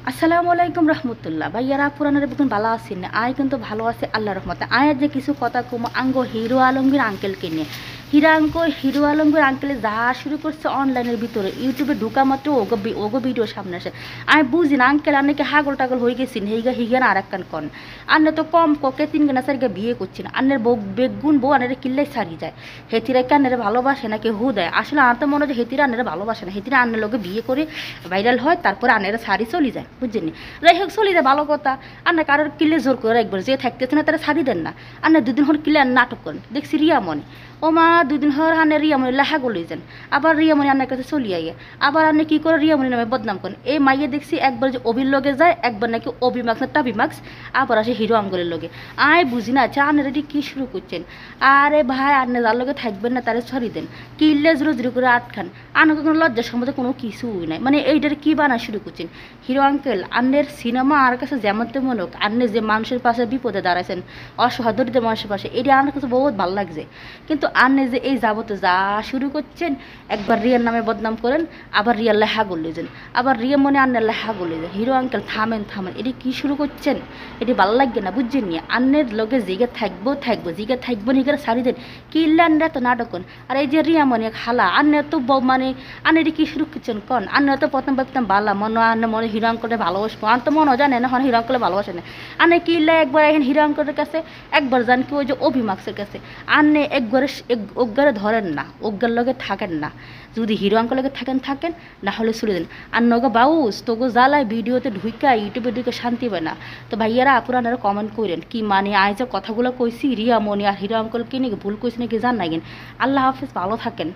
আসসালামু আলাইকুম রহমতুল্লাহ ভাইয়ারা পুরানের বেগুন ভালো আছেন না আয় কিন্তু ভালো আছে আল্লাহ রহমতে আয়ের যে কিছু কথা কম আঙ্গ হিরো আলমগীর আঙ্কেলকে নিয়ে হিরো আলমগীর আঙ্কেলে যা শুরু করছে অনলাইনের ভিতরে ইউটিউবে ঢুকা মাত্র ওগো ভিডিও সামনে আসে আমি বুঝি না আঙ্কেল আর নাকি হাগল টাগল হয়ে গেছেন হিগা না আর একখান কন আন্নে তো কম ককে 3 গানা সারিকে বিয়ে করছেন আন্নের বেগুন বউ আনের কিল্লাই সারি যায় হেতিরা কি আন্নের ভালোবাসে নাকি হু দেয় আসলে আমার তো মনে হয় হেতিরা আন্নের ভালোবাসে না হেতিরা আন্নের লোকে বিয়ে করে ভাইরাল হয় তারপরে আন্নের সারি চলে যায় বুঝছেন যাই হোক চলে যায় ভালো কথা আর না কারোর কিলে জোর করে একবার যে থাকতেছে না তারা ছাড়ি দেন না আর না দুদিন হল কিলে নাটক করেন দেখছি রিয়া মনে ও মা দুদিন হর হানে রিয়ামণি লেখা গলে যান আবার রিয়ামণি আন্নার কাছে চলিয়ে আইয়ে আবার আন্নে কী করে রিয়ামণি নামে বদনাম করেন এই মাইয়ে দেখছি একবার যে অবির লগে যায় একবার নাকি অবি মার্কস না টাবি মার্কস আবার আসে হিরো আঙ্গলের লগে আয় বুঝি না আচ্ছা আন্নার এটি কী শুরু করছেন আরে ভাই আন্নে যার লগে থাকবেন না তারে ছড়ি দেন কিল্লে জোরো জোরো করে আটখান আনকে কোনো লজ্জার সম্বন্ধে কোনো কিছুই নাই মানে এইটার কী বানা শুরু করছেন হিরো আঙ্কেল আন্নের সিনেমা আর কাছে যেমন তেমন হোক আন্নে যে মানুষের পাশে বিপদে দাঁড়াইছেন অসহায় দরিদ্র মানুষের পাশে এটি আমার কাছে বহুত ভালো লাগছে কিন্তু আন্নে যে এই যাবতে যা শুরু করছেন একবার রিয়ার নামে বদনাম করেন আবার রিয়ার লেখা গলে যান আবার রিয়া মনে আন্নের লেখা গলে যান হিরো আঙ্কেল থামেন এটি কী শুরু করছেন এটি ভালো লাগবে না বুঝছেন নি আন্নের লগে জিগে থাকবো জিগে থাকবো নিগার সারি দেন কি আন্নারা তো নাটকন আর এই যে রিয়া মনে খালা আন্নের তো মানে আন্নের কী শুরু করছেন কন আন্নের তো প্রথম ভাবতাম বালা মনে আন্নে মনে হিরো আঙ্কলে ভালোবাসবো আর তো মনে জানে না হিরো আঙ্কলে ভালোবাসে না আন্নে কি একবার এখন হিরো আঙ্কলের কাছে একবার যান কি ওই যে অভিমাক্সের কাছে আন্নে একবারে ধরেন না ওগ্গার লগে থাকেন না যদি হিরো আঙ্কল লগে থাকেন না হলে চলে দেন আর নগো বাউস তোগো জ্বালায় ভিডিওতে ঢুকা ইউটিউবে ঢুকে শান্তি পায় না তো ভাইয়ারা আপনারা কমেন্ট করেন কি মানে আজ যে কথাগুলো কইছি রিয়া মনি আর হিরো আঙ্কলকে নিয়ে ভুল কইছি নাকি জান না আল্লাহ হাফিজ ভালো থাকেন।